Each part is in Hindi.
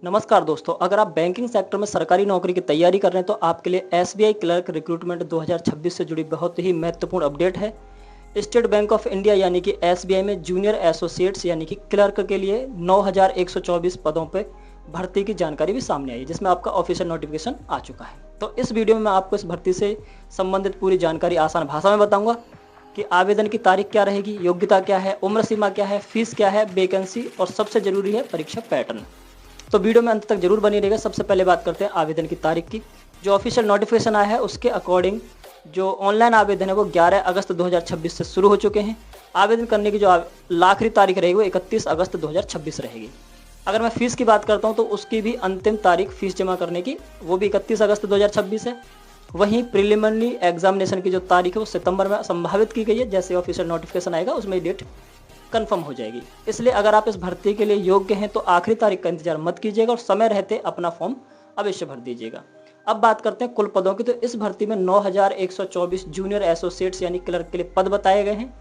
नमस्कार दोस्तों, अगर आप बैंकिंग सेक्टर में सरकारी नौकरी की तैयारी कर रहे हैं तो आपके लिए एसबीआई क्लर्क रिक्रूटमेंट 2026 से जुड़ी बहुत ही महत्वपूर्ण अपडेट है। स्टेट बैंक ऑफ इंडिया यानी कि एसबीआई में जूनियर एसोसिएट्स यानी कि क्लर्क के लिए 9124 पदों पर भर्ती की जानकारी भी सामने आई है, जिसमें आपका ऑफिशियल नोटिफिकेशन आ चुका है। तो इस वीडियो में मैं आपको इस भर्ती से संबंधित पूरी जानकारी आसान भाषा में बताऊंगा कि आवेदन की तारीख क्या रहेगी, योग्यता क्या है, उम्र सीमा क्या है, फीस क्या है, वैकेंसी और सबसे जरूरी है परीक्षा पैटर्न। तो वीडियो में अंत तक जरूर बनी रहेगा। सबसे पहले बात करते हैं आवेदन की तारीख की। जो ऑफिशियल नोटिफिकेशन आया है उसके अकॉर्डिंग जो ऑनलाइन आवेदन है वो 11 अगस्त 2026 से शुरू हो चुके हैं। आवेदन करने की जो आखिरी तारीख रहेगी वो 31 अगस्त 2026 रहेगी। अगर मैं फ़ीस की बात करता हूँ तो उसकी भी अंतिम तारीख फीस जमा करने की वो भी 31 अगस्त 2026 है। वहीं प्रिलिमिनरी एग्जामिनेशन की जो तारीख है वो सितंबर में संभावित की गई है। जैसे ऑफिशियल नोटिफिकेशन आएगा उसमें डेट कंफर्म हो जाएगी। इसलिए अगर आप इस भर्ती के लिए योग्य हैं तो आखिरी तारीख का इंतजार मत कीजिएगा और समय रहते अपना फॉर्म अवश्य भर दीजिएगा। अब बात करते हैं कुल पदों की। तो इस भर्ती में 9124 जूनियर एसोसिएट्स यानी क्लर्क के लिए पद बताए गए हैं।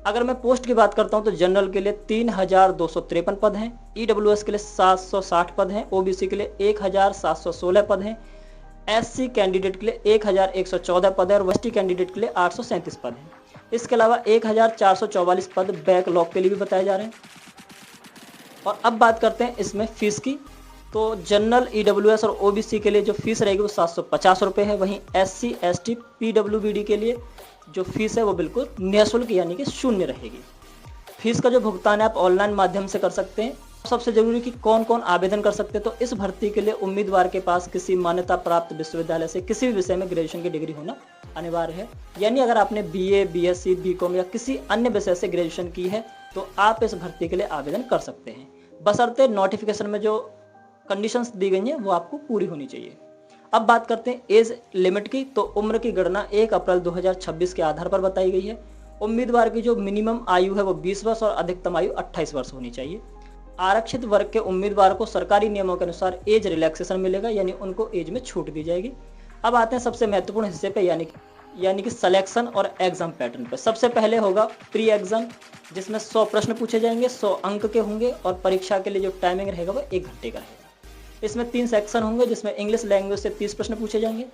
अगर मैं पोस्ट की बात करता हूं तो जनरल के लिए 3253 पद हैं, ईडब्ल्यूएस के लिए 760 पद हैं, ओबीसी के लिए 1716 पद हैं, एससी कैंडिडेट के लिए 1114 पद है और एसटी कैंडिडेट के लिए 837 पद हैं। इसके अलावा 1444 पद बैकलॉग के लिए भी बताए जा रहे हैं। और अब बात करते हैं इसमें फीस की। तो जनरल, ईडब्ल्यूएस और ओबीसी के लिए जो फीस रहेगी वो 750 रुपये है। वहीं एससी, एसटी, पीडब्ल्यूबीडी के लिए जो फीस है वो बिल्कुल निःशुल्क यानी कि शून्य रहेगी। फीस का जो भुगतान है आप ऑनलाइन माध्यम से कर सकते हैं। सबसे जरूरी कि कौन कौन आवेदन कर सकते हैं। तो इस भर्ती के लिए उम्मीदवार के पास किसी मान्यता प्राप्त विश्वविद्यालय से किसी भी विषय में ग्रेजुएशन की डिग्री होना अनिवार्य है। यानी अगर आपने बीए, बीएससी, बीकॉम या किसी अन्य विषय से ग्रेजुएशन की है तो आप इस भर्ती के लिए आवेदन कर सकते हैं, बशर्ते नोटिफिकेशन में जो कंडीशंस दी गई हैं वो आपको पूरी होनी चाहिए। अब बात करते हैं एज लिमिट की। तो उम्र की गणना 1 अप्रैल 2026 के आधार पर बताई गई है। उम्मीदवार की जो मिनिमम आयु है वो 20 वर्ष और अधिकतम आयु 28 वर्ष होनी चाहिए। आरक्षित वर्ग के उम्मीदवार को सरकारी नियमों के अनुसार एज रिलैक्सेशन मिलेगा, यानी उनको एज में छूट दी जाएगी। अब आते हैं सबसे महत्वपूर्ण हिस्से पे, यानी कि सिलेक्शन और एग्जाम पैटर्न पे। सबसे पहले होगा प्री एग्जाम, जिसमें 100 प्रश्न पूछे जाएंगे, 100 अंक के होंगे और परीक्षा के लिए जो टाइमिंग रहेगा वो 1 घंटे का रहेगा। इसमें 3 सेक्शन होंगे, जिसमें इंग्लिश लैंग्वेज से 30 प्रश्न पूछे जाएंगे,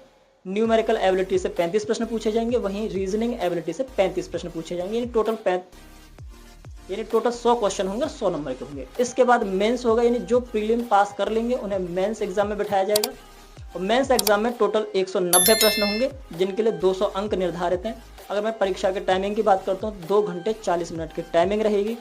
न्यूमेरिकल एबिलिटी से 35 प्रश्न पूछे जाएंगे, वहीं रीजनिंग एबिलिटी से 35 प्रश्न पूछे जाएंगे, यानी टोटल 100 क्वेश्चन होंगे, 100 नंबर के होंगे। इसके बाद मेंस होगा, यानी जो प्रीलिम पास कर लेंगे उन्हें मेंस एग्जाम में बिठाया जाएगा। और मेंस एग्जाम में टोटल 190 प्रश्न होंगे, जिनके लिए 200 अंक निर्धारित हैं। अगर मैं परीक्षा के टाइमिंग की बात करता हूँ 2 घंटे 40 मिनट की टाइमिंग रहेगी।